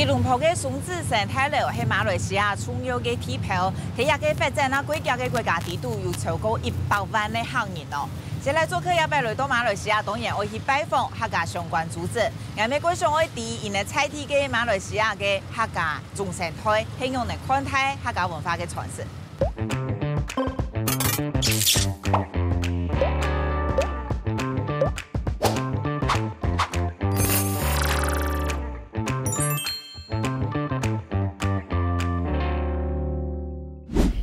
吉隆坡嘅松子生态楼係馬來西亞重要嘅地標，佢也嘅發展啊，國家嘅國家地圖有超過100萬嘅客人哦。接來做客也別來到馬來西亞，當然會去拜訪客家相關組織。我哋過上會第因嘅採地嘅馬來西亞嘅客家眾生態，希望能看待客家文化嘅傳承。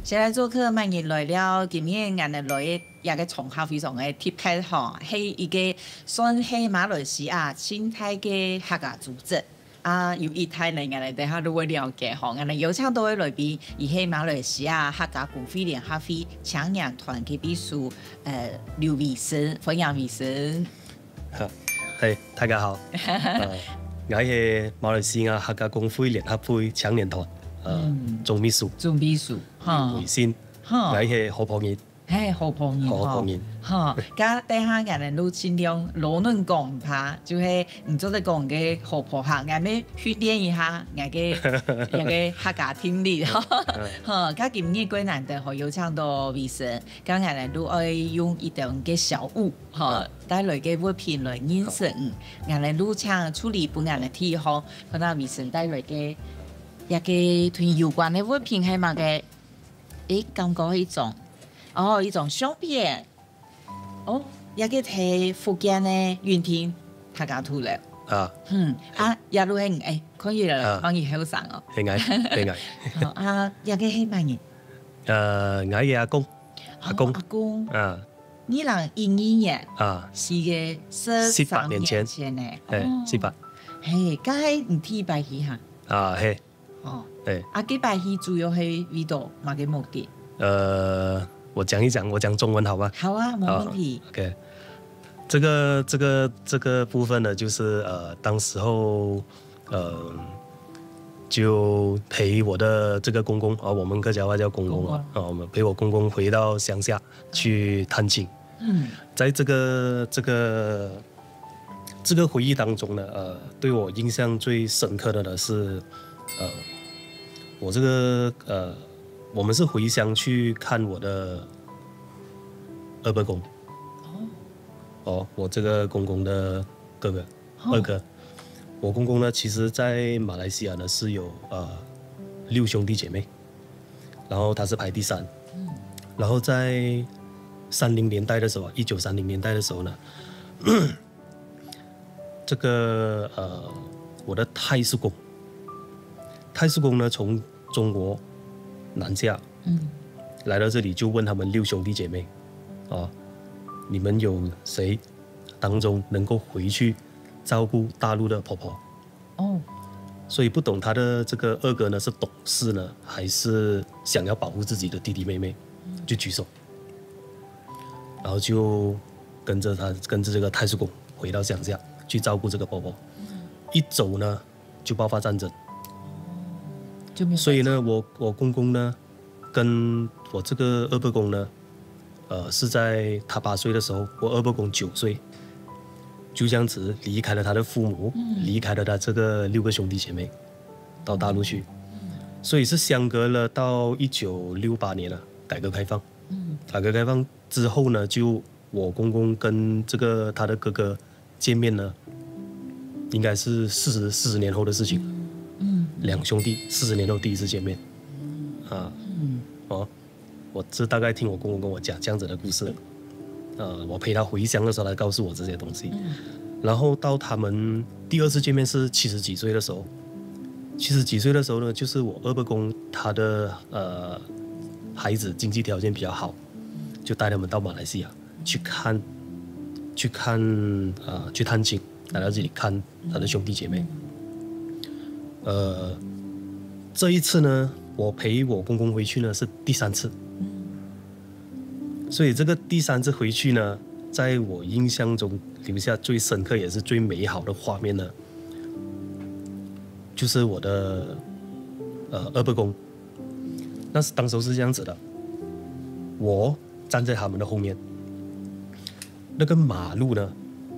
現在做客萬人來了，今日我哋來一個場合非常嘅特別吼，係一個算係馬來西亞生態嘅客家組織啊，有一台呢，我哋等下都會了解吼，我哋邀請到嘅來賓，而係馬來西亞客家公會聯合會搶人團嘅秘書劉偉生，歡迎偉生。係，大家好，我係馬來西亞客家公會聯合會搶人團。總秘書，哈，偉生，我係好朋友，係好朋友，好朋友，哈，家等下人哋都盡量攞論講下，就係唔做得講嘅好朋友，我哋訓練一下我嘅客家聽力，哈，家今日幾難得可以邀請到偉生，家人哋都愛用一段嘅小物，哈，帶來嘅物品來認識，人哋都請處理本人嘅題項，可能偉生帶來嘅。一個同有關的物品係乜嘅？感覺一種，一種相片，一個係福建的雲天客家土樓，一路係可以啦，可以好生哦。係藝，一個係乜嘢？我嘅阿公，你人1年是嘅18年前咧，18，係，家係唔提白起嚇，係。幾擺去主要係為到乜嘅目的？我講一講，我講中文好吧？好啊，沒問題。OK，這個部分呢，就是當時候就陪我的這個公公我們客家話叫公公我們陪我公公回到鄉下去探親。在這個回憶當中呢，對我印象最深刻的呢是。我們是回鄉去看我的二伯公。我這個公公的哥哥，二哥。我公公呢，其實在馬來西亞呢是有6兄弟姐妹，然後他是排第3。然後在30年代的時候，1930年代的時候呢，這個我的太叔公呢，從中國南下，來到這裡就問他們6兄弟姐妹，你們有誰當中能夠回去照顧大陸的婆婆？所以不懂他的這個二哥呢，是懂事呢，還是想要保護自己的弟弟妹妹，就舉手，然後就跟着這個太叔公回到鄉下去照顧這個婆婆。一走呢，就爆發戰爭。所以呢，我公公呢，跟我這個二伯公呢，是在他8歲的時候，我二伯公9歲，就這樣子離開了他的父母，離開了他這個6個兄弟姐妹，到大陸去。所以是相隔了到1968年了，改革開放。改革開放之後呢，就我公公跟這個他的哥哥見面呢，應該是40年後的事情。2兄弟40年後第一次見面，我是大概聽我公公跟我講這樣子的故事，我陪他回鄉的時候，他告訴我這些東西，然後到他們第2次見面是70幾歲的時候，70幾歲的時候呢，就是我二伯公他的孩子經濟條件比較好，就帶他們到馬來西亞去探親，來到這裡看他的兄弟姐妹。這一次呢，我陪我公公回去呢是第3次，所以這個第3次回去呢，在我印象中留下最深刻也是最美好的畫面呢，就是我的二伯公。當時是這樣子的，我站在他們的後面，那個馬路呢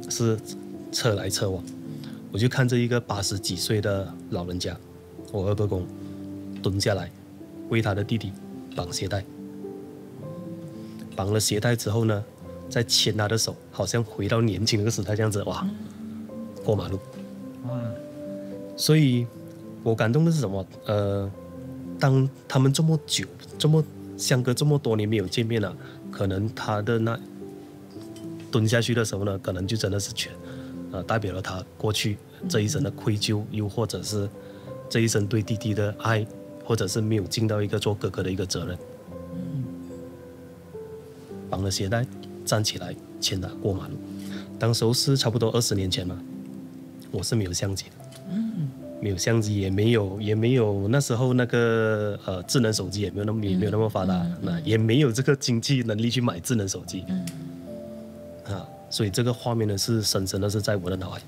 是車來車往。我就看着一个80几岁的老人家，我二伯公蹲下来为他的弟弟绑鞋带，绑了鞋带之后呢，再牵他的手，好像回到年轻那个时代这样子，哇，过马路，哇，所以我感动的是什么？当他们这么久，相隔这么多年没有见面了，可能他的那蹲下去的时候呢，可能就真的是代表了他过去这一生的愧疚，又或者是这一生对弟弟的爱，或者是没有尽到一个做哥哥的一个责任。绑了鞋带，站起来牵他过马路。当时候是差不多20年前嘛，我是没有相机的。没有相机，也没有那时候那个智能手机也没有那么发达，那也没有这个经济能力去买智能手机，所以这个画面呢是深深的是在我的脑海。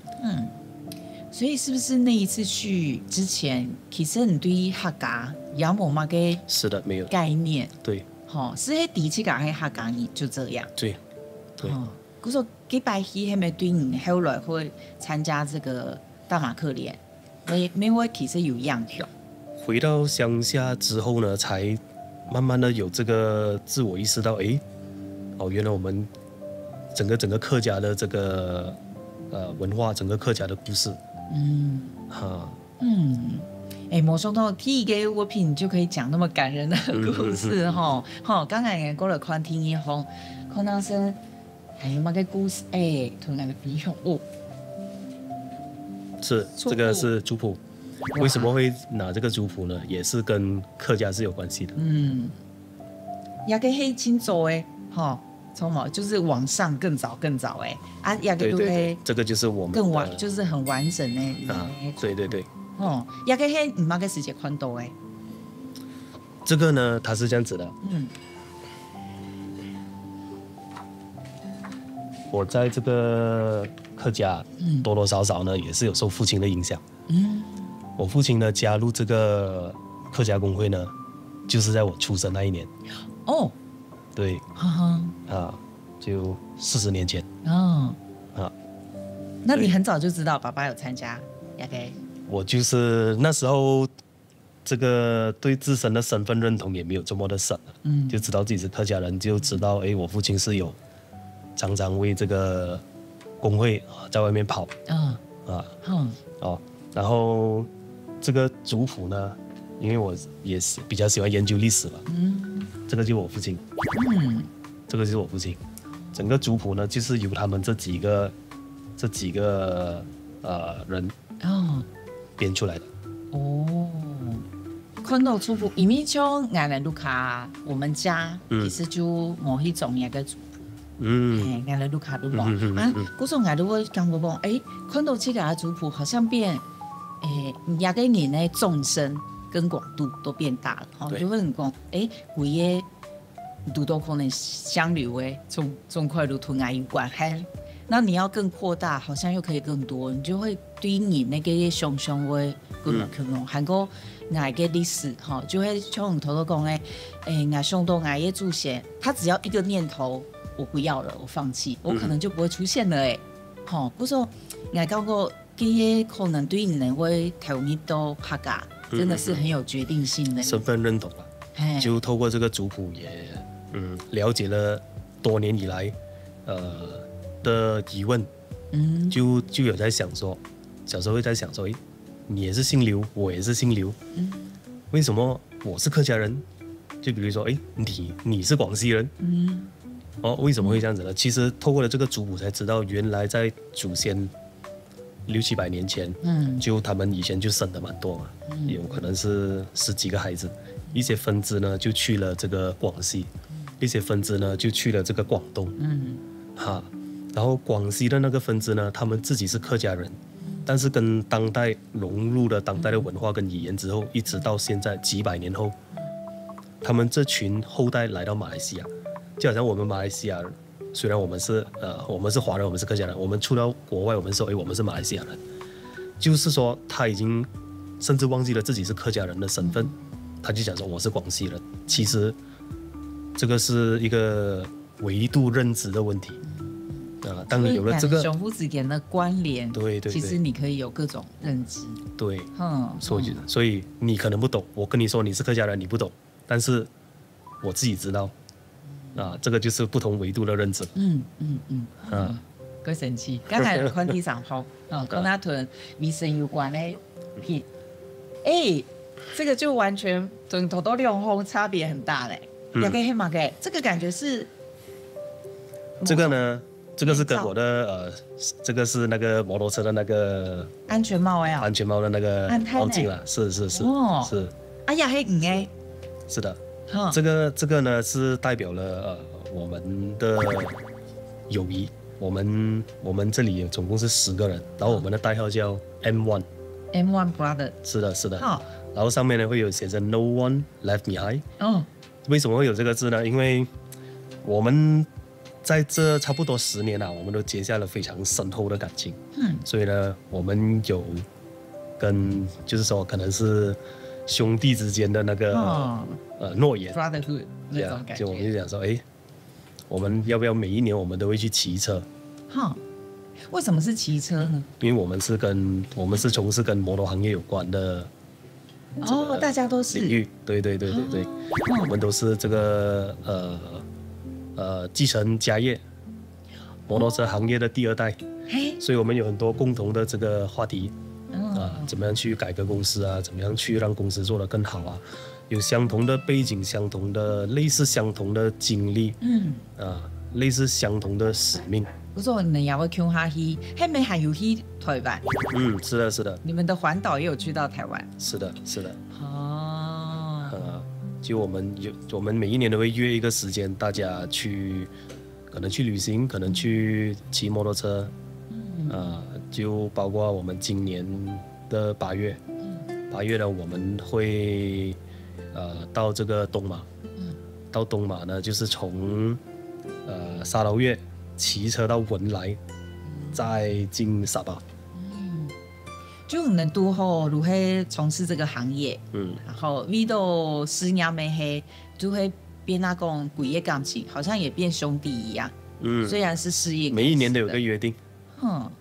所以是不是那一次去之前，其实你对客家也冇乜嘅是的，没有概念，对，是喺第一次讲喺客家你就这样，对，佢说几百戏系咪对你后来会参加这个大马克连？没会其实有影响。回到乡下之后呢，才慢慢的有这个自我意识到，原来我们整个客家的这个文化，整个客家的故事，没想到第一个作品就可以讲那么感人的故事哈。刚才过了看听一方，可能是还有乜嘅故事同人嘅比较是这个是族谱，为什么会拿这个族谱呢？也是跟客家是有关系的。也个黑青走从嘛就是往上更早也个对，这个就是我们更完，就是很完整对，也个黑唔嘛个时间宽度这个呢，它是这样子的。我在这个客家多多少少呢也是有受父亲的影响。我父亲呢加入这个客家工会呢，就是在我出生那一年。对，就40年前。那你很早就知道爸爸有参加？我就是那时候这个对自身的身份认同也没有这么的深，就知道自己是客家人，就知道我父亲是有常常为这个工会在外面跑，然后这个族谱呢，因为我也是比较喜欢研究历史嘛，这个就是我父亲，这个就是我父亲，整个族谱呢就是由他们这几个人编出来的。看到族谱，因为像俺的卢卡，我们家其实就某一种那个族谱。俺的卢卡都冇嗰时候俺都会感觉讲，看到这个族谱好像变，那个人的纵深跟广度都变大了，就会很讲，为个都都可能相流中块路途有关，那你要更扩大，好像又可以更多，你就会对你那个想象会更多，还有俺个历史就会像头头讲俺想到俺的祖先，他只要一个念头，我不要了，我放弃，我可能就不会出现了嗰时候俺感觉这些可能对你能会投入到客家，真的是很有决定性的身份认同吧。就透过这个族谱也了解了多年以来的疑问，就有在想说，小时候会在想说，你也是姓刘，我也是姓刘，为什么我是客家人？就比如说，你是广西人，为什么会这样子呢？其实透过了这个族谱才知道，原来在祖先600-700年前，就他们以前就生的蛮多嘛，有可能是10几个孩子，一些分支呢就去了这个广西，一些分支呢就去了这个广东，然后广西的那个分支呢，他们自己是客家人，但是跟当代融入了当代的文化跟语言之后，一直到现在几百年后，他们这群后代来到马来西亚，就好像我们马来西亚人，虽然我们是华人，我们是客家人，我们出到国外，我们说我们是马来西亚人，就是说他已经甚至忘记了自己是客家人的身份，他就讲说我是广西人。其实这个是一个维度认知的问题。当你有了这个相互之间的关联，对，其实你可以有各种认知。对，所以你可能不懂，我跟你说你是客家人，你不懂，但是我自己知道，这个就是不同维度的认知。够神奇！刚才看第三号，跟他屯卫生有关的片，这个就完全跟头多两号差别很大嘞。也可以黑马给这个感觉是，这个呢，这个是跟我的这个是那个摩托车的那个安全帽呀，安全帽的那个帽镜了，是是。哎呀，黑哎，是的，这个呢是代表了我们的友谊。我们这里总共是10个人，然后我们的代号叫 M1 Brother。是的。然后上面呢会有写着 No one left behind。为什么会有这个字呢？因为我们在这差不多10年我们都结下了非常深厚的感情。所以呢，我们有跟就是说可能是兄弟之间的那个诺言 ，brotherhood 那种感觉。就我们就讲说，我们要不要每一年我们都会去骑车？为什么是骑车呢？因为我们是从事跟摩托行业有关的。大家都是领域，对，我们都是这个继承家业，摩托车行业的第2代，所以我们有很多共同的这个话题。怎么样去改革公司啊？怎么样去让公司做得更好啊？有相同的背景，类似相同的经历，类似相同的使命。不是你也会去下去，还没还有去台湾。是的。你们的环岛也有去到台湾。是的。就我们每一年都会约一个时间，大家可能去旅行，可能去骑摩托车。就包括我们今年的8月，8月呢我们会到这个东马。到东马呢就是从沙捞越骑车到文莱，再进沙巴。就能都好如何从事这个行业，然后遇到10年没黑，就会变那种鬼业感情，好像也变兄弟一样。虽然是事业，每一年都有个约定。好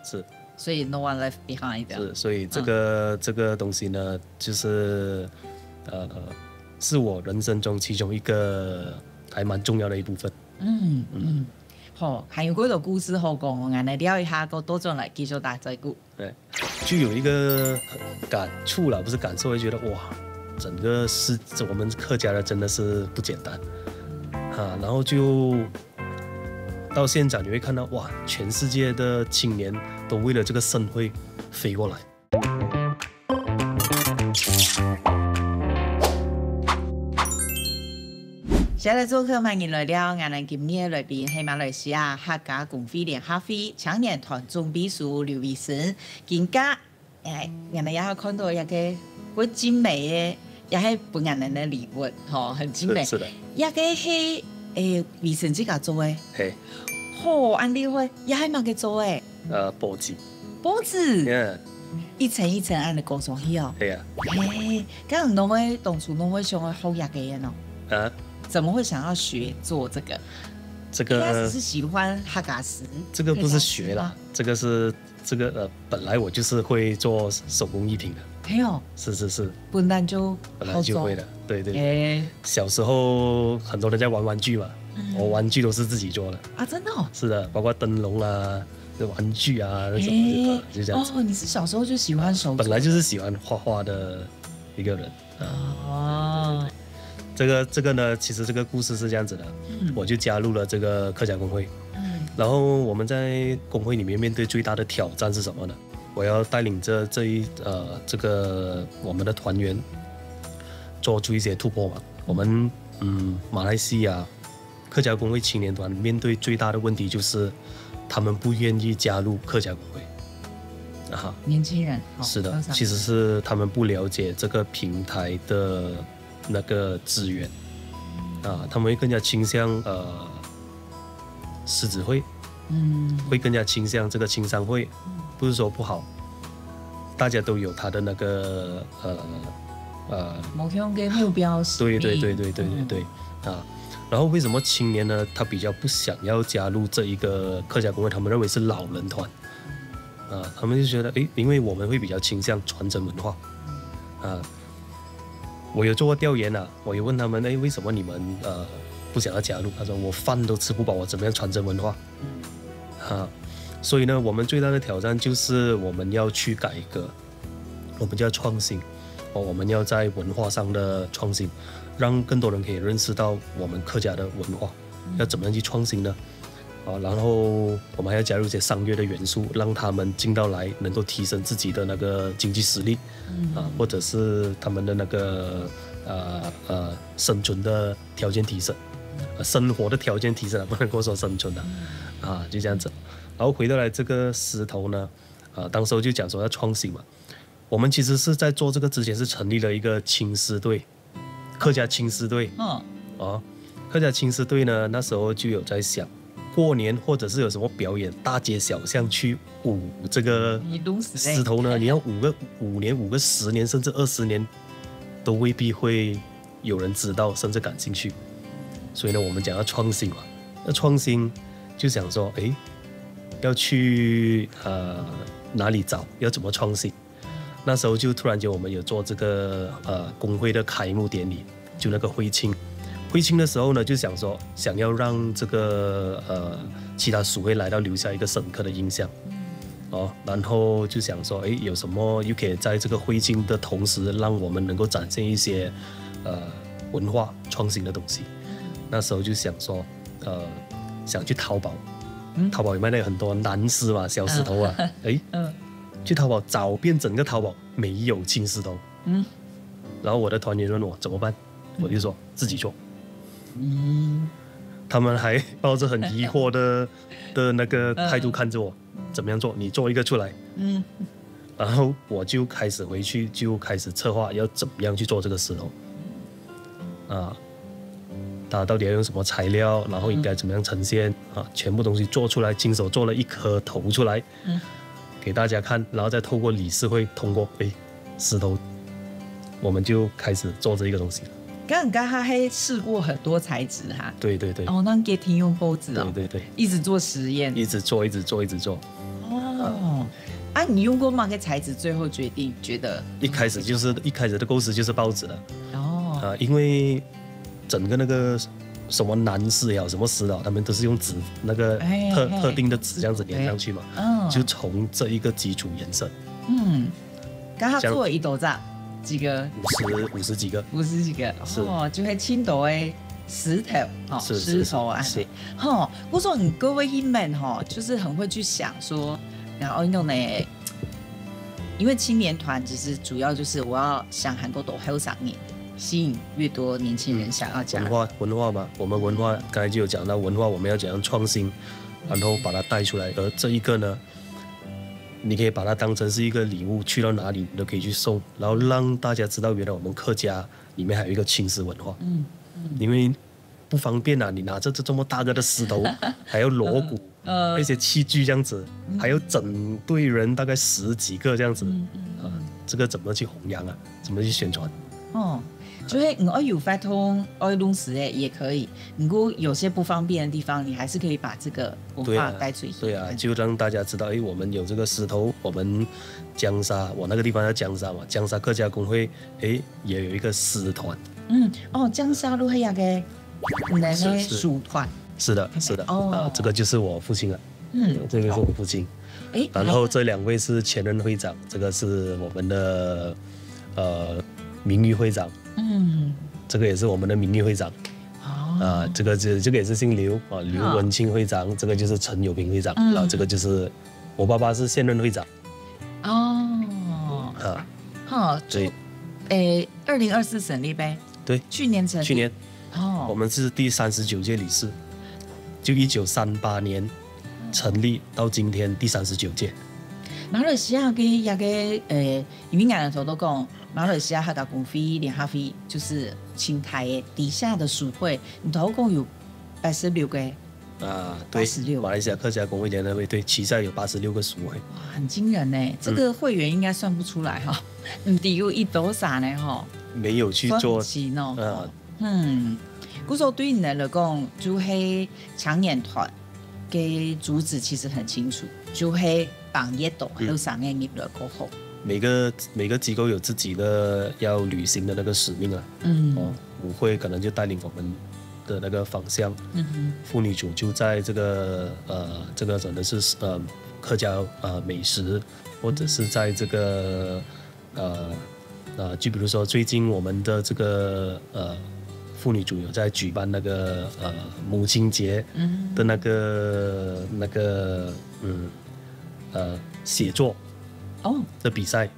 是，所以 no one left behind。是，所以这个东西呢，就是是我人生中其中一个还蛮重要的一部分。还有嗰个故事好讲，我来聊一下，多种来继续打这个。对，就有一个感触了，不是感受，会觉得哇，整个我们客家人真的是不简单然后就到现场你会看到哇，全世界的青年都为了这个盛会飞过来。下来做客欢迎来了，我们今年来宾是马来西亚客家公会联合会青年团总秘书刘伟生。今家我们也看到一个很精美的，也是本人的礼物，很精美。是的。一个是伟生自己做的。嘿。安利会也是嘛个做的。报纸。报纸。一层一层按的勾上去哦。对啊。咁侬会当初侬会想要学一个人哦。怎么会想要学做这个？一开始是喜欢客家诗。这个不是学啦，这个本来我就是会做手工艺品的。是。本来就会的，对。小时候很多人在玩玩具嘛，我玩具都是自己做的。真的是的，包括灯笼啊、玩具啊那种，就这样子。你是小时候就喜欢手工？本来就是喜欢画画的一个人。这个呢，其实这个故事是这样子的，我就加入了这个客家工会。然后我们在工会里面面对最大的挑战是什么呢？我要带领着这个我们的团员做出一些突破嘛。我们马来西亚客家工会青年团面对最大的问题就是他们不愿意加入客家工会。年轻人是的，其实是他们不了解这个平台的那个资源他们会更加倾向狮子会，会更加倾向这个青商会，不是说不好，大家都有他的那个目标跟目标。对然后为什么青年呢？他比较不想要加入这一个客家工会，他们认为是老人团，他们就觉得因为我们会比较倾向传承文化，我有做过调研我有问他们，为什么你们不想要加入？他说我饭都吃不饱，我怎么样传承文化？所以呢，我们最大的挑战就是我们要去改革，我们就要创新，我们要在文化上的创新。让更多人可以认识到我们客家的文化，要怎么样去创新呢？然后我们还要加入一些商业的元素，让他们进到来能够提升自己的那个经济实力，或者是他们的那个生存的条件提升，生活的条件提升不能够说生存就这样子。然后回到来这个石头呢，当时就讲说要创新嘛，我们其实是在做这个之前是成立了一个青狮队。客家青狮队，客家青狮队呢，那时候就有在想，过年或者是有什么表演，大街小巷去舞这个狮头呢，你要舞个5年、舞个10年，甚至20年，都未必会有人知道，甚至感兴趣。所以呢，我们讲要创新嘛，那创新就想说，要去哪里找，要怎么创新？那时候就突然间我们有做这个工会的开幕典礼，就那个会庆的时候呢，就想说想要让这个其他属会来到留下一个深刻的印象，然后就想说有什么又可以在这个会庆的同时让我们能够展现一些文化创新的东西。那时候就想说想去淘宝，淘宝里面有很多男狮嘛，小石头去淘宝找遍整个淘宝没有青狮头，然后我的团员问我怎么办，我就说自己做，他们还抱着很疑惑的那个态度看着我，怎么样做？你做一个出来，然后我就开始回去就开始策划要怎么样去做这个石头，它到底要用什么材料，然后应该怎么样呈现全部东西做出来，亲手做了一颗头出来。给大家看，然后再透过理事会通过，石头，我们就开始做这一个东西了。刚刚还试过很多材质哈。对对对。那给听用钩子对对对。一直做实验。一直做。你用过哪个材质？最后决定觉得一开始的构思就是报纸了。因为整个那个什么男士什么石头，他们都是用纸那个特定的纸这样子粘上去嘛，就从这一个基础延伸。刚刚做一斗炸几个50几个就会青岛的石头石头是我说你各位们就是很会去想说，然后呢因为青年团其实主要就是我要想韩国都还有3年吸引越多年轻人想要加入文化嘛，我们文化刚才就有讲到文化，我们要怎样创新，然后把它带出来。而这一个呢，你可以把它当成是一个礼物，去到哪里你都可以去送，然后让大家知道原来我们客家里面还有一个青狮文化。因为不方便你拿着这么大个的石头，还要锣鼓，那些器具这样子，还有整队人大概10几个这样子，这个怎么去弘扬怎么去宣传？就是我有发通爱弄石也可以，如果有些不方便的地方，你还是可以把这个文化带出去。对啊，就让大家知道，我们有这个石头，我们江沙，我那个地方叫江沙嘛，江沙客家工会，也有一个狮团。江沙路还有个那个属团。是的，这个就是我父亲了。这个是我父亲。然后这2位是前任会长，这个是我们的名誉会长。这个也是我们的名誉会长。这个也是姓刘刘文清会长，这个就是陈友平会长，然后这个就是我爸爸是现任会长。对，2024成立呗。对，去年成立。我们是第39届理事，就1938年成立到今天第39届。马來西亞嘅一個因為人頭都講，馬來西亞客家公會聯合會就是青台的底下的屬會，你頭講有86個。對，86。馬來西亞客家公會聯合會，對，旗下有86個屬會。哇，很驚人呢！這個會員應該算不出來哈，唔知有多少呢哈？沒有去做。故说对你来讲，就是强年团嘅主旨其实很清楚，就是帮业度有上嘅业来过好。每个机构有自己的要履行的那个使命啊。舞会可能就带领我们的那个方向。妇女组就在这个真的是客家美食，或者是在这个就比如说最近我们的这个妇女组有在举办那个母亲节的那个写作的比赛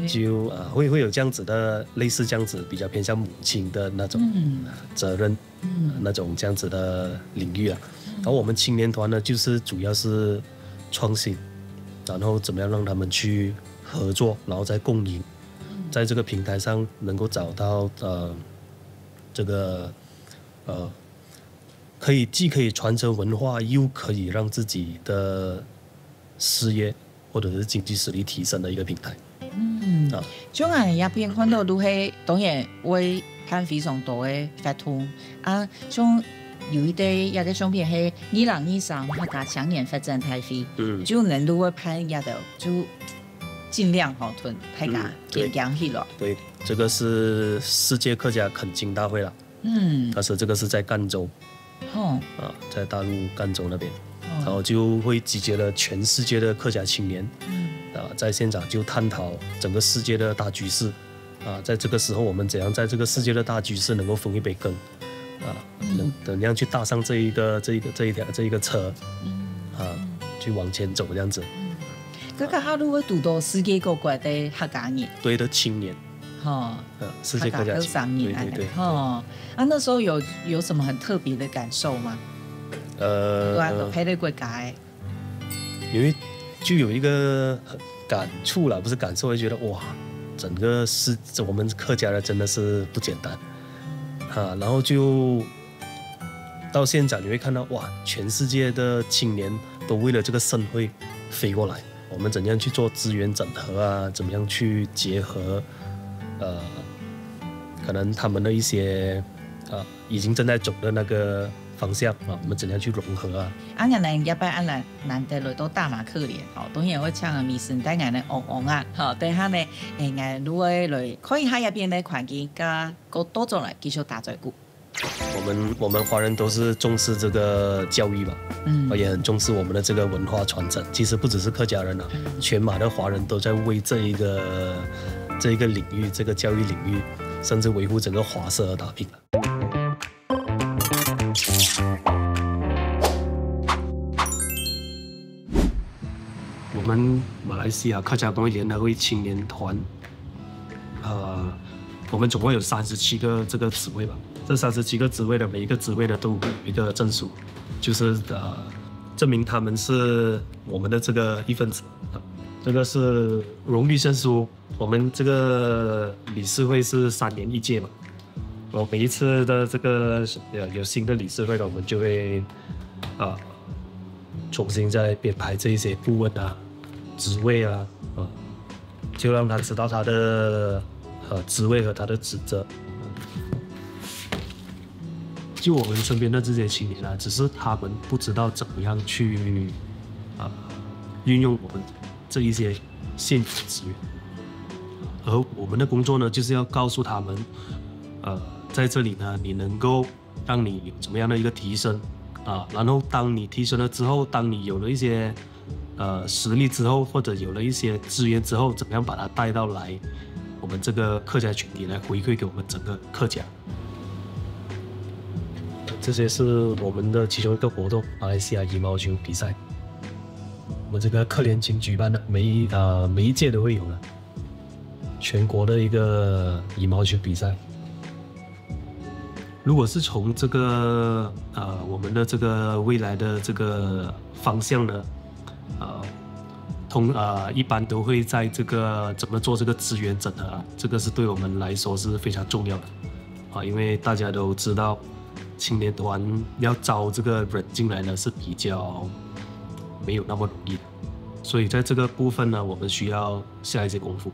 就会有这样子的类似这样子比较偏向母亲的那种责任那种这样子的领域啊。然后我们青年团呢，就是主要是创新，然后怎么样让他们去合作，然后再共赢，在这个平台上能够找到这个既可以传承文化，又可以让自己的事业或者是经济实力提升的一个平台。像我入边看到都係當然會看非常多嘅發通啊，像有一啲有啲相片係2023客家青年發展大會，就能都會拍一的就盡量好吞大家點樣去了。對，這個是世界客家懇親大會啦。但是這個是在贛州，在大陸贛州那邊，然後就會集結了全世界的客家青年。在現場就探討整個世界的大局勢在這個時候我們怎樣在這個世界的大局勢能夠分一杯羹怎樣去搭上這一個車去往前走這樣子。哥哥他如果讀到世界各國的客家人，對的青年，世界客家青年，對。那時候有什麼很特別的感受嗎？配的國家，因為就有一個感觸啦，不是感受，會覺得哇，整個我們客家人真的是不簡單然後就到現場你會看到哇，全世界的青年都為了這個盛會飛過來，我們怎樣去做資源整合怎麼樣去結合可能他們的一些已經正在走的那個方向我們怎樣去融合人入班難得來到大馬可憐當然會唱米線帶人哋昂對下呢如果來可以喺入邊的環境加個多種來繼續打嘴鼓。我們華人都是重視這個教育吧，也很重視我們的這個文化傳承。其實不只是客家人全馬的華人都在為這一個領域，這個教育領域，甚至維護整個華社而打拼。我們馬來西亞客家工業聯合會青年團，我們總共有37個這個職位吧。這37個職位的每一個職位呢都有一個證書，就是證明他們是我們的這個一份子。這個是榮譽證書。我們這個理事會是3年1屆嘛，然後每一次的這個有新的理事會呢，我們就會重新再編排這一些顧問職位就讓他知道他的職位和他的職責。就我們身邊的這些青年只是他們不知道怎麼樣去運用我們這一些現有的資源，而我們的工作呢，就是要告訴他們，在這裡呢，你能夠讓你有怎麼樣的一個提升然後當你提升了之後，當你有了一些實力之後，或者有了一些資源之後，怎麼樣把它帶到來我們這個客家群體來回饋給我們整個客家。這些是我們的其中一個活動，馬來西亞羽毛球比賽。我們這個客聯青舉辦的每一屆都會有的全國的一個羽毛球比賽。如果是從這個我們的這個未來的這個方向呢，一般都會在這個怎麼做這個資源整合這個是對我們來說是非常重要的因為大家都知道青年團要招這個人進來呢是比較沒有那麼容易的，所以在這個部分呢，我們需要下一些功夫。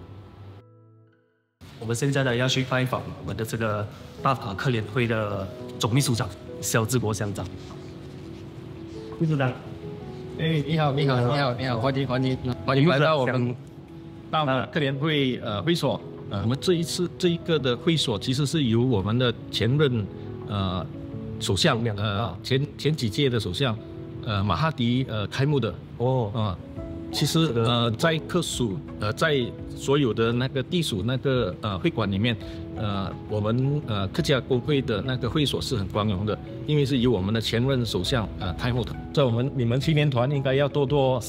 我们现在呢要去拜访我们的这个大马克联会的总秘书长肖志国乡长。秘书长，哎，你好，欢迎来到我们大马克联会会所。我们这一个的会所其实是由我们的前任首相前几届的首相马哈迪开幕的其实在客属在所有的那个地属那个会馆里面，我们客家工会的那个会所是很光荣的，因为是由我们的前任首相开幕的。在你们青年团应该要多多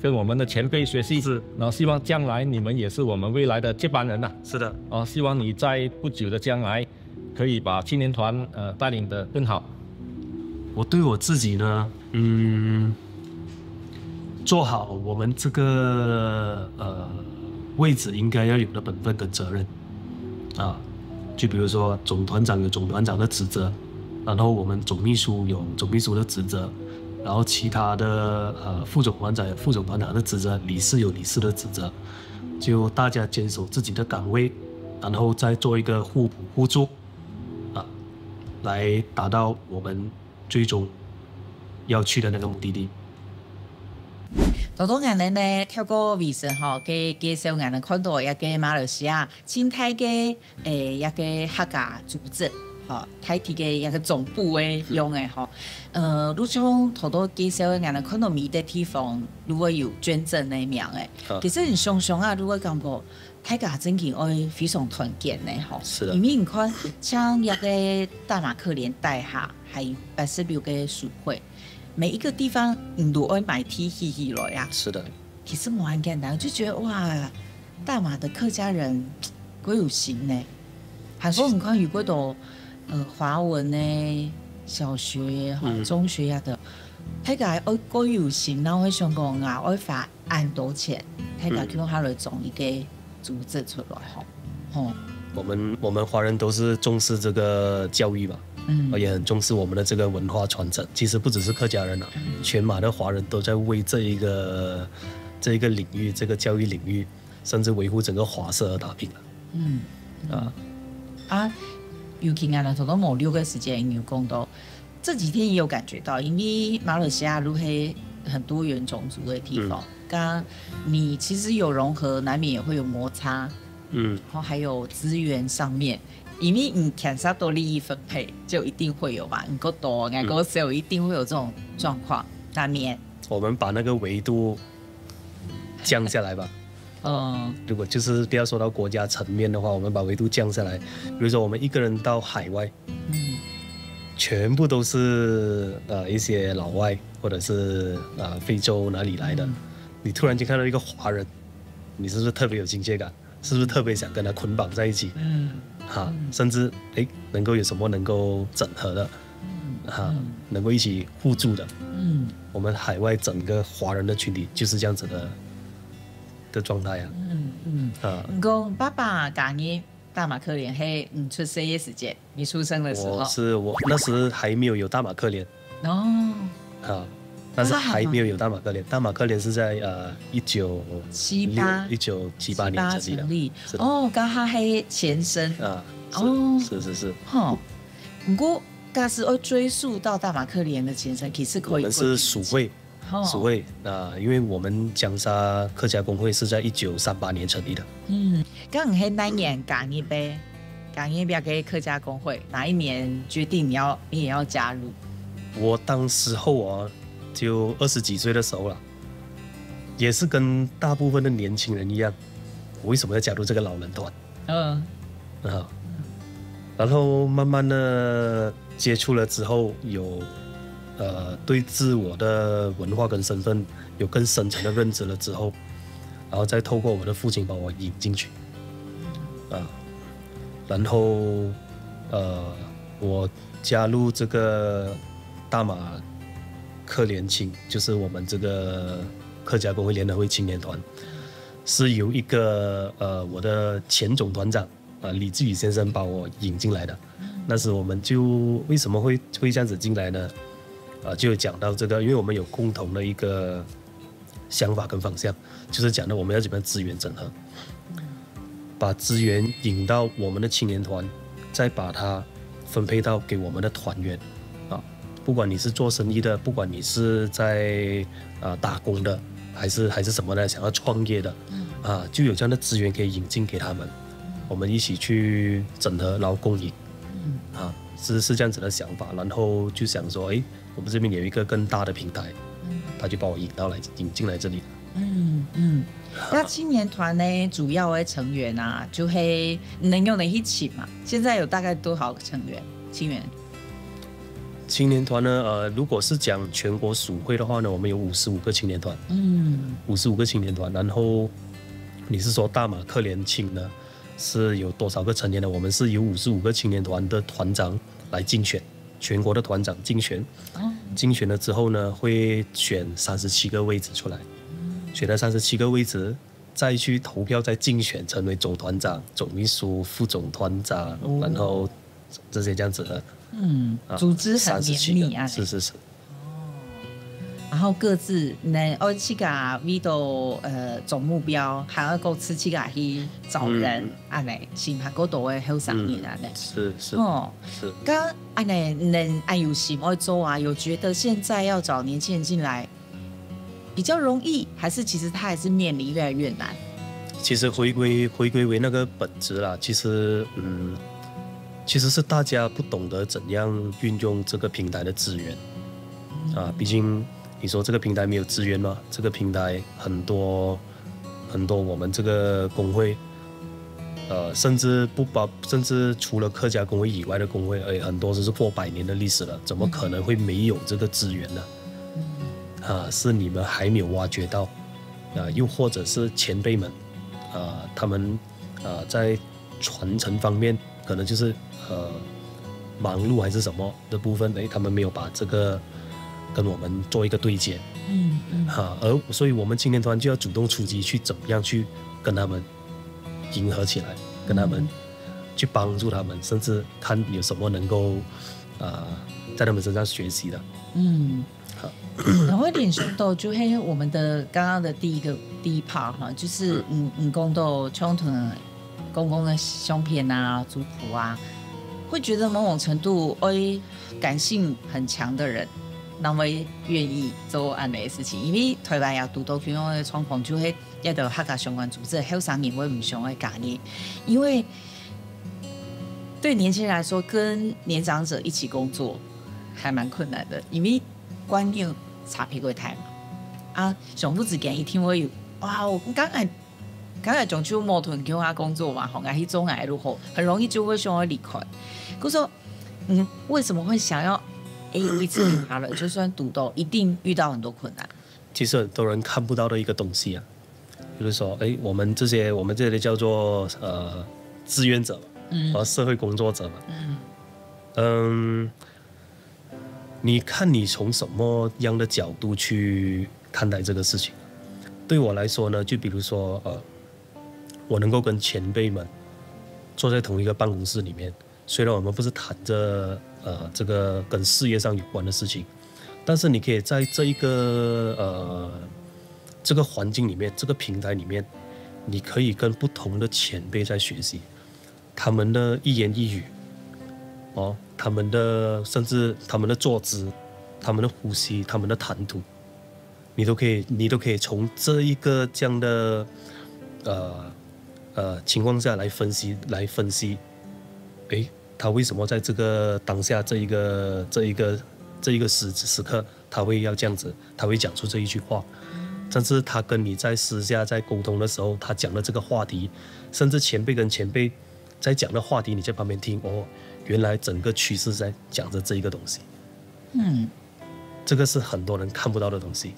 跟我们的前辈学习，是，然后希望将来你们也是我们未来的接班人呐。是的，希望你在不久的将来可以把青年团带领得更好。我对我自己呢，做好我们这个位置应该要有的本分跟责任就比如说总团长有总团长的职责，然后我们总秘书有总秘书的职责，然后其他的副总团长有副总团长的职责，理事有理事的职责，就大家坚守自己的岗位，然后再做一个互补互助来达到我们最终要去的那个目的地。多多眼人呢，透过卫视给介绍眼人看到一个马来西亚生态嘅一个客家组织，台体嘅一个总部嘅用嘅如像多多介绍眼人看到每个地方如果有捐赠那名嘅，其实你想想如果感觉大家真嘅爱非常团结呢是的。因为你看，像一个大马克联大厦，还有86个属会。每一个地方，你都会买 T 起来呀。是的，其实蛮简单，就觉得哇，大马的客家人鬼有心呢。还说你看，如果到华文呢，小学中学呀的，大家鬼有心，然后会想讲会发按多钱，大家叫他来种一个组织出来我们华人都是重视这个教育嘛。也很重视我们的这个文化传承。其实不只是客家人全马的华人都在为这一个领域，这个教育领域，甚至维护整个华社而打拼尤其我们头某6个时间有讲到，这几天也有感觉到，因为马来西亚如黑很多元种族的地方，刚你其实有融合，难免也会有摩擦，然后还有资源上面。因为你天生多利益分配，就一定会有嘛。你够多，你够少，一定会有这种状况。难免。我们把那个维度降下来吧。如果就是不要说到国家层面的话，我们把维度降下来。比如说，我们一个人到海外，全部都是一些老外或者是非洲哪里来的。你突然间看到一个华人，你是不是特别有亲切感？是不是特别想跟他捆绑在一起？甚至能够有什么能够整合的，能够一起互助的，我们海外整个华人的群体就是这样子的状态你讲爸爸讲你大马克联黑出生的时间，你出生的时候，我那时还没有大马克联但是还没有大马克联，大马克联是在1978年成立的。刚好是前身是。不过，假使要追溯到大马克联的前身，其实可以。我们是属会，因为我们江沙客家工会是在1938年成立的。刚是哪一年港一杯给客家工会？哪一年决定你也要加入？我当时候就20几岁的时候了，也是跟大部分的年轻人一样，我为什么要加入这个老人团？然后慢慢的接触了之后，有对自我的文化跟身份有更深层的认知了之后，然后再透过我的父亲把我引进去，然后我加入这个大马客联青，就是我们这个客家工会联合会青年团，是由一个我的前总团长李志宇先生把我引进来的。那时我们就为什么会这样子进来呢？就讲到这个，因为我们有共同的一个想法跟方向，就是讲到我们要怎么样资源整合。把资源引到我们的青年团，再把它分配到给我们的团员啊。不管你是做生意的，不管你是在打工的，还是什么的，想要创业的，就有这样的资源可以引进给他们，我们一起去整合，然后共赢，是这样子的想法。然后就想说，我们这边有一个更大的平台，他就把我引进来这里。那青年团呢，主要的成员啊，就会能用的一起嘛。现在有大概多少个成员？青年团呢，如果是讲全国属会的话呢，我们有55个青年团，55个青年团。然后你是说大马克联青呢，是有多少个成员呢？我们是由55个青年团的团长来竞选，全国的团长竞选。竞选了之后呢，会选37个位置出来，选了37个位置，再去投票，再竞选成为总团长、总秘书、副总团长，然后这些这样子的。组织很严密啊。是。然后各自能去个为到总目标，还要够吃去个去找人，安尼是拍嗰度的好上面安尼。是。刚安尼能安有心爱做啊？有觉得现在要找年轻人进来比较容易，还是其实他还是面临越来越难？其实回归为那个本质啦，其实是大家不懂得怎样运用这个平台的资源毕竟你说这个平台没有资源吗？这个平台很多我们这个工会，甚至除了客家工会以外的工会，很多都是过100年的历史了，怎么可能会没有这个资源呢？是你们还没有挖掘到，又或者是前辈们，他们在传承方面可能就是忙碌还是什么的部分，他们没有把这个跟我们做一个对接，所以我们青年团就要主动出击，去怎么样去跟他们迎合起来，跟他们去帮助他们，甚至看有什么能够在他们身上学习的。然后脸书豆就黑我们的刚刚的第一 part 哈，就是讲到冲突公共的相片啊、族谱啊，会觉得某种程度，感性很强的人，那么愿意做安类的事情，因为台湾也拄到其中的状况，就会要到客家相关组织，后生人会唔想去加入，因为对年轻人来说，跟年长者一起工作还蛮困难的，因为观念差别过太嘛。上父子间一听会有哇，我刚才讲就矛盾，叫他工作嘛，好，去做爱如何，很容易就会想要离开。可是说，为什么会想要一次离开了？就算读到，一定遇到很多困难。其实很多人看不到的一个东西比如说，我们这些叫做志愿者和社会工作者嘛，你看你从什么样的角度去看待这个事情？对我来说呢，就比如说我能够跟前辈们坐在同一个办公室里面，虽然我们不是谈着这个跟事业上有关的事情，但是你可以在这一个这个环境里面，这个平台里面，你可以跟不同的前辈在学习，他们的一言一语，他们的甚至他们的坐姿，他们的呼吸，他们的谈吐，你都可以从这一个这样的情况下来分析，他为什么在这个当下这一个时刻，他会要这样子，他会讲出这一句话，甚至他跟你在私下在沟通的时候，他讲的这个话题，甚至前辈跟前辈在讲的话题，你在旁边听，原来整个趋势在讲着这一个东西，这个是很多人看不到的东西，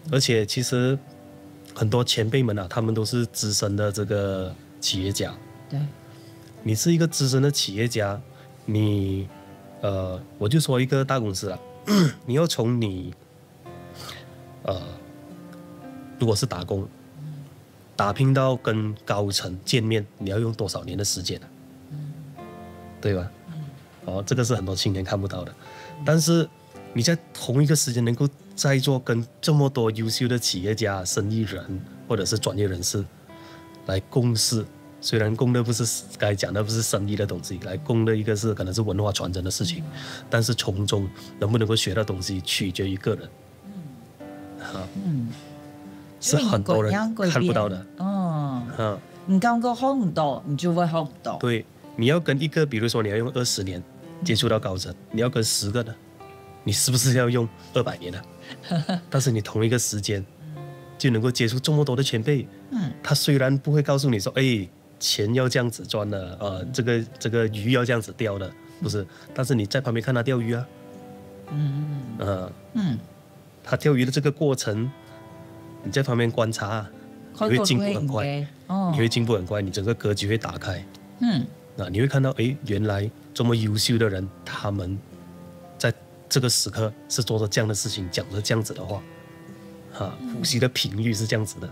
而且其实很多前辈们他们都是资深的这个企业家，对。你是一个资深的企业家，我就说一个大公司你要从你如果是打工，打拼到跟高层见面，你要用多少年的时间对吧？这个是很多青年看不到的。但是你在同一个时间能够在座跟这么多优秀的企业家、生意人或者是专业人士来供事。虽然供的不是刚才讲的不是生意的东西，来供的一个是可能是文化传承的事情，但是从中能不能够学到东西，取决于个人。是很多人看不到的。你刚刚学不到，你就会学不到。对，你要跟一个，比如说你要用20年接触到高层，你要跟10个呢，你是不是要用200年呢？但是你同一个时间就能够接触这么多的前辈，他虽然不会告诉你说，哎，钱要这样子赚的，这个鱼要这样子钓的，不是，但是你在旁边看他钓鱼啊，他钓鱼的这个过程，你在旁边观察，你会进步很快，你会进步很快，你整个格局会打开，你会看到，哎，原来这么优秀的人，他们在这个时刻是做着这样的事情，讲着这样子的话，呼吸的频率是这样子的，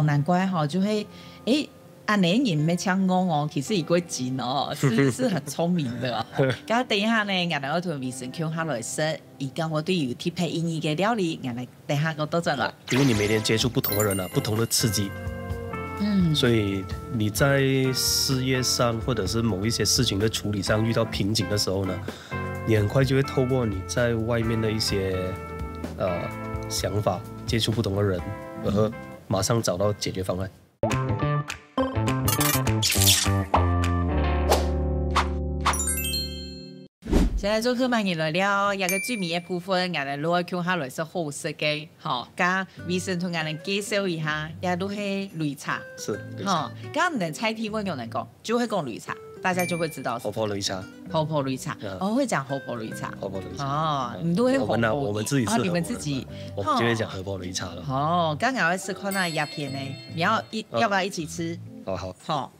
难怪就会，哎。安尼人没抢我哦，其实伊个钱哦，是很聪明的哦。咁等一下呢，我哋要同医生傾下來說，而家我對於鐵皮英語嘅料理，我哋等下我多陣啦。因為你每天接觸不同的人啊，不同的刺激，所以你在事業上或者是某一些事情的處理上遇到瓶頸的時候呢，你很快就會透過你在外面的一些想法，接觸不同的人，而馬上找到解決方案。现在做客慢嘢來了，一個最尾嘅部分，我哋攞去講下來是好食嘅，嚇，加醫生同我哋介紹一下，也都係擂茶，是，嚇，咁我哋菜題會用嚟講，就會講擂茶，大家就會知道。活潑擂茶，活潑擂茶，我會講活潑擂茶，活潑擂茶，哦，你都會活潑，我們自己是，你們自己，我們就會講活潑擂茶了。哦，剛剛要吃看那鴉片呢，你要不要一起吃？好。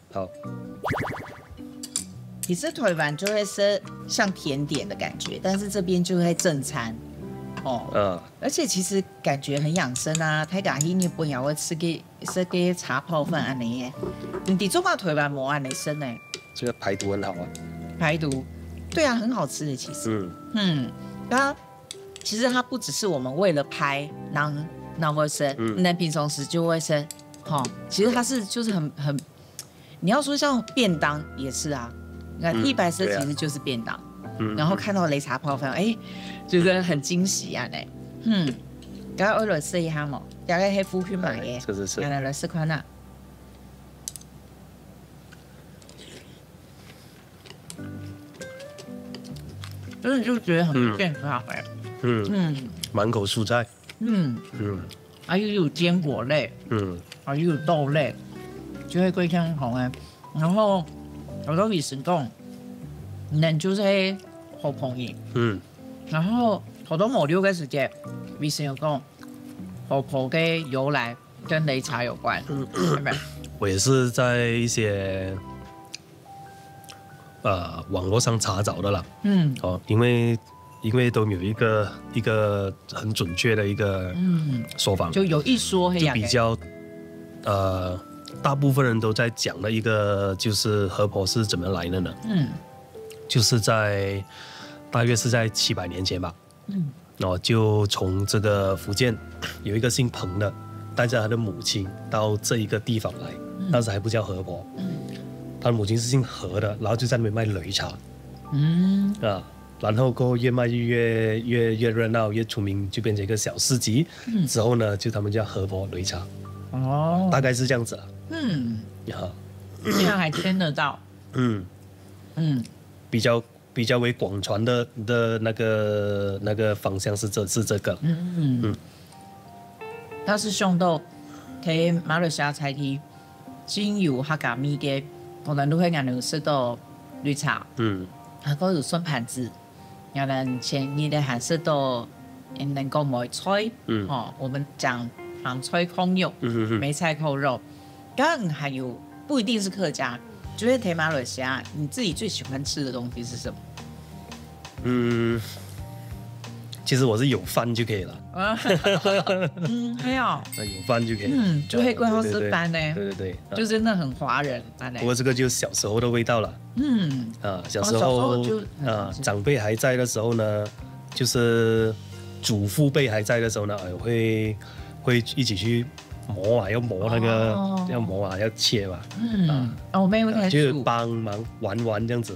其實台灣就會是像甜點的感覺，但是這邊就會正餐，而且其實感覺很養生啊。睇家去日本也會吃個茶泡飯安尼嘅，你做嘛台灣冇安尼生呢？這個排毒很好啊。排毒，對啊，很好吃的其實。其實它不只是我們為了拍然後生，那平常時就會生，其實它是就是很，你要說像便當也是啊。100色其實就是便當，然後看到擂茶泡飯，哎，覺得很驚喜啊！呢，咁我來試一下嘛，大概係富圈買嘅，我哋來試看啦。真的就覺得很健康哎，滿口蔬菜，還有堅果類，還有豆類，就會貴香紅哎，然後。我都醫生講，人就是好朋友。然後好多冇料嘅時間，醫生又講，活潑嘅由來跟擂茶有關，係咪？我也是在一些網絡上查找的啦。因為都有一個很準確的一個說法，就有一說，就比較大部分人都在講的一個就是河婆是怎麼來的呢？就是大約是在700年前吧。就從這個福建有一個姓彭的，帶着他的母親到這一個地方來，當時還不叫河婆。他的母親是姓何的，然後就在那邊賣擂茶。然後過後越賣越熱鬧，越出名，就變成一個小市集。之後呢，就他們叫河婆擂茶。大概是這樣子啦。這樣還聽得到。比較為廣傳的那個方向是這個。但是上到睇馬來西亞菜題，先有客家米嘅，可能都會讓人食到擂茶。嗰有酸盤子，有人前年的還食到能夠梅菜。我們講杭菜控肉、梅菜扣肉，當然還有不一定是客家，就是睇馬來西亞，你自己最喜歡吃的東西是什麼？其實我是有飯就可以了。還有有飯就可以。就會歸好吃飯呢。對，就真的很華人。不過這個就是小時候的味道了。小時候長輩還在的時候呢，就是祖父輩還在的時候呢，會一起去磨啊，要磨那个，要磨啊，要切嘛。我妹妹就是帮忙玩这样子。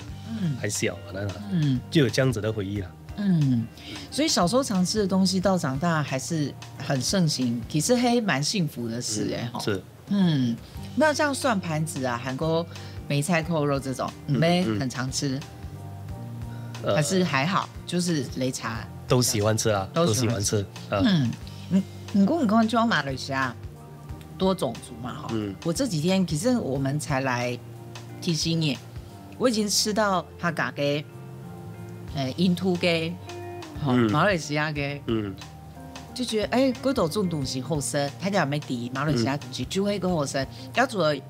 还小啊，就有这样子的回忆了。所以小时候常吃的东西，到长大还是很盛行，其实还蛮幸福的事是。那这样算盘子啊，韩国梅菜扣肉这种，你们很常吃，还是还好？就是擂茶都喜欢吃啦，都喜欢吃。你跟我讲就马来西亚多种族嘛，我这几天其实我们才来提醒你。我已经吃到客家嘅、印度嘅、马來西亞嘅，就覺得嗰度種東西好食，睇下咩地馬來西亞東西就係個好食。叫做飯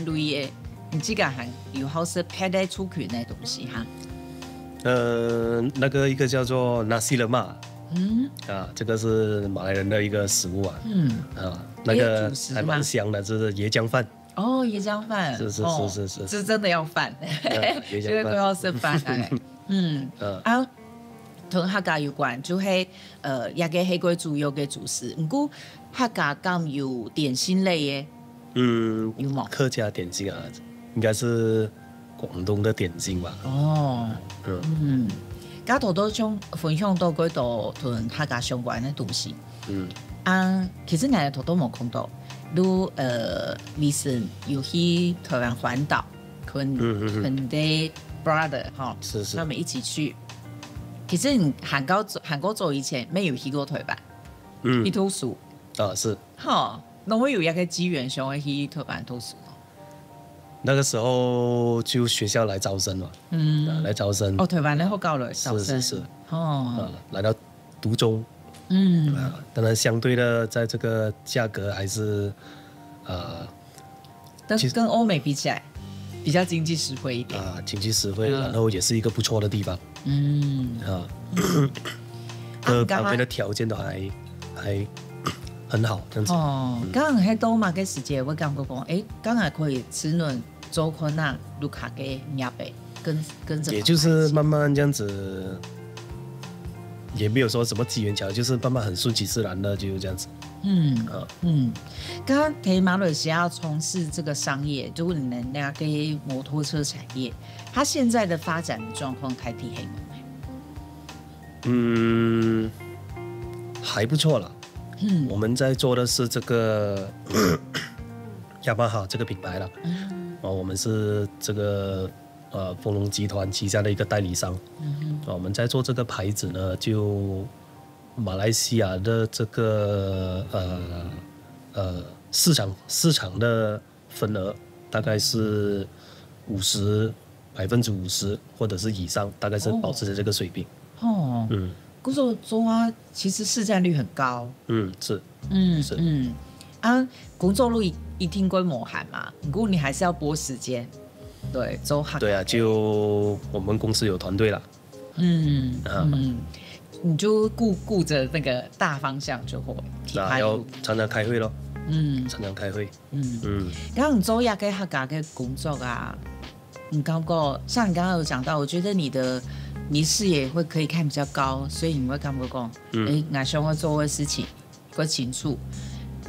類嘅，你這個還有好食配得出去那東西哈。那個一個叫做 nasi lemak，這個是馬來人的一個食物啊，那個還蠻香的，就是椰漿飯。椰漿飯是，這真的要飯，這個都要食飯同客家有關，就係一個係個主要嘅主食。唔過客家咁有點心類嘅，有冇？客家點心啊，應該是廣東的點心吧？家頭都將分享到嗰度同客家相關嘅東西。其實我頭都冇看到。如recent 有去台灣環島，跟的 brother 他們一起去。其實你韓國走以前沒有去過台灣，去讀書。是。那會有一個機緣想要去台灣讀書。那個時候就學校來招生嘛，來招生。台灣的學校來招生。是。來到讀中。當然相對的，在這個價格還是，跟歐美比起來，比較經濟實惠一點。經濟實惠，然後也是一個不錯的地方。各方面的條件都還很好，這樣子。剛剛喺多馬嘅時節，我感覺講，剛才可以吃嫩周坤那盧卡嘅亞北，跟着。也就是慢慢這樣子。也沒有說什麼機緣巧合，就是慢慢很順其自然的就這樣子。剛剛提馬來西亞從事這個商業，就你們那個摩托車產業，它現在的發展的狀況太低黑嗎？還不錯啦。我們在做的是這個雅馬哈這個品牌啦。我們是這個豐隆集團旗下的一個代理商。我們在做這個牌子呢，就馬來西亞的這個市場的份額大概是50%或者是以上，大概是保持着這個水平。工作中啊，其實市佔率很高。是。工作率一定規模喊嘛，不過你還是要撥時間。對，做客。對啊，就我們公司有團隊啦。你就顧着那個大方向就好。要常常開會咯。常常開會。剛剛做一個客家嘅工作啊，你剛剛像你剛剛有講到，我覺得你視野會可以看比較高，所以你會感覺講，我想要做嘅事情個清楚。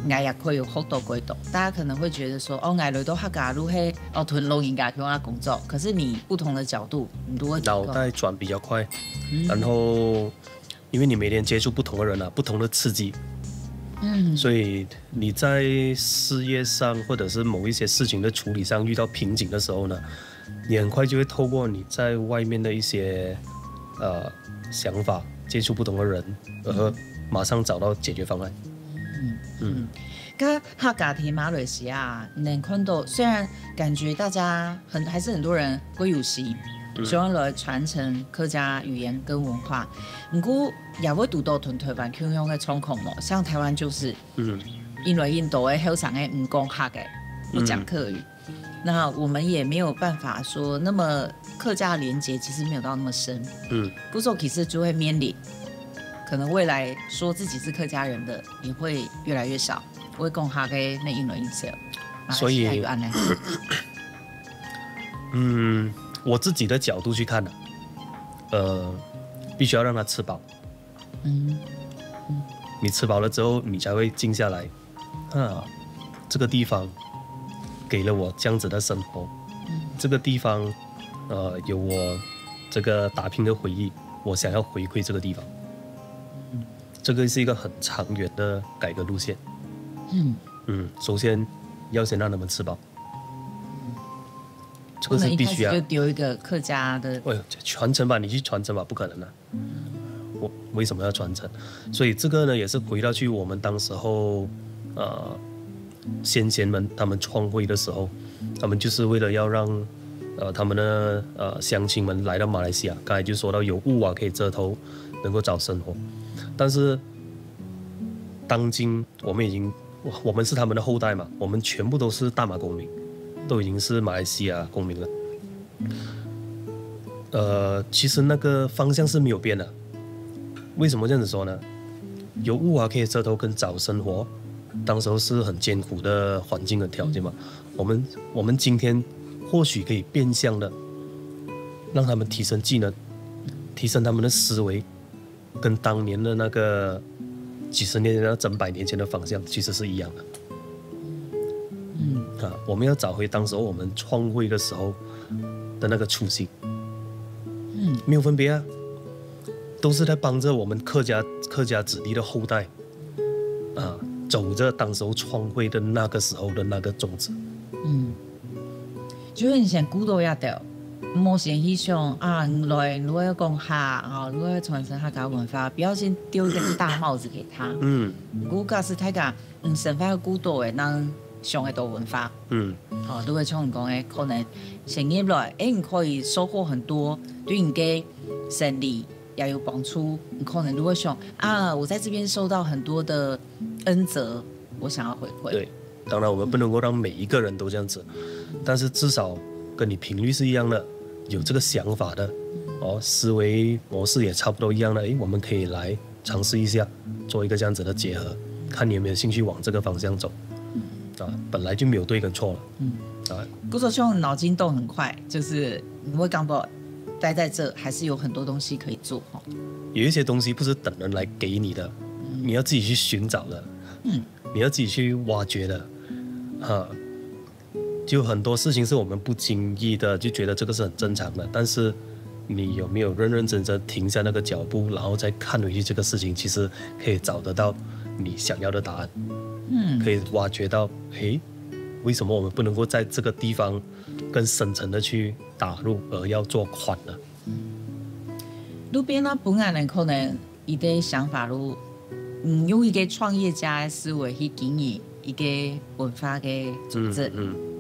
我也可以學到幾多，大家可能會覺得說，我來到客家路係屯老人家去那工作，可是你不同的角度，你都會腦袋轉比較快，然後因為你每天接觸不同的人啊，不同的刺激，所以你在事業上或者是某一些事情的處理上遇到瓶頸的時候呢，你很快就會透過你在外面的一些想法，接觸不同的人，而馬上找到解決方案。客家提馬來西亞能看到，雖然感覺大家還是很多人會有心，想要來傳承客家語言跟文化，不過也會讀到同台灣同樣的狀況咯。像台灣就是，因為印度的後生的唔講客嘅，不講客語，那我們也沒有辦法說，那麼客家連結其實沒有到那麼深。不過其實就會面臨。可能未來說自己是客家人的也會越來越少，會講下嘅那印度音色。所以，我自己的角度去看呢，必須要讓他吃飽。你吃飽了之後，你才會靜下來。这个地方给了我这样子的生活，这个地方有我这个打拼的回忆，我想要回馈这个地方。这个是一个很长远的改革路线。首先要先让他们吃饱，这个是必须啊。就丢一个客家的，传承吧，你去传承吧，不可能的。我为什么要传承？所以这个呢，也是回到去我们当时候先贤们他们创会的时候，他们就是为了要让他们的乡亲们来到马来西亚，刚才就说到有屋瓦可以遮头，能够找生活。但是当今我们是他们的后代嘛，我们全部都是大马公民，都已经是马来西亚公民了。其实那个方向是没有变的。为什么这样子说呢？有屋瓦可以遮头跟找生活，当时候是很艰苦的环境和条件嘛。我们今天或许可以变相的让他们提升技能，提升他们的思维，跟当年的那个几十年前、整百年前的方向其实是一样的。我们要找回当时候我们创会的时候的那个初心。没有分别啊，都是在帮着我们客家子弟的后代走着当时候创会的那个时候的那个种子。就是你先鼓捣一掉，莫先去想来如果要讲客如果要传承客家文化，不要先丢一个大帽子给他。如果是大家生发鼓捣的，让上的多文化。如果像你讲的，可能成业来，你可以收获很多，对你的生理也有帮助。你可能如果想我在这边受到很多的恩泽，我想要回馈。对，当然我们不能够让每一个人都这样子，但是至少跟你频率是一样的，有这个想法的，思维模式也差不多一样的，我们可以来尝试一下，做一个这样子的结合，看你有没有兴趣往这个方向走。本来就没有对跟错了。故作兄脑筋动很快，就是你会刚不待在这，还是有很多东西可以做。有一些东西不是等人来给你的，你要自己去寻找的，你要自己去挖掘的。就很多事情是我们不经意的就觉得这个是很正常的，但是你有没有认认真真停下那个脚步，然后再看回去这个事情，其实可以找得到你想要的答案。可以挖掘到，为什么我们不能够在这个地方更深层的去打入，而要做宽呢？路边呢，本来人可能一个想法用一个创业家的思维去经营一个文化的组织，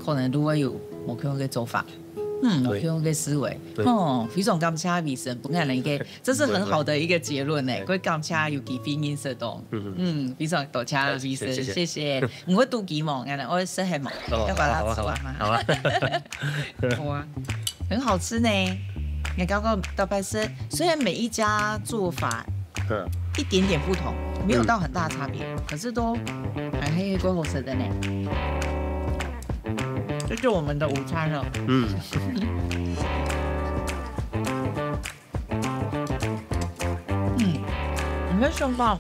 可能如果有某种的做法。某种的思维，非常感谢美神本来人一个，这是很好的一个结论呢。我感谢有几分音色动，非常多谢美神，谢谢。我会多期望，我适合嘛，要把它吃完吗？好啊，好啊，很好吃呢。你刚刚大白是，虽然每一家做法一点点不同，没有到很大差别，可是都还很够好吃的呢。这就是我们的午餐了。你的想法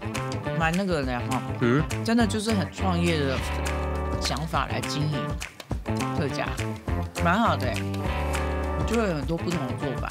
蛮那个的哈，真的就是很创业的想法来经营客家，蛮好的，就会有很多不同的做法。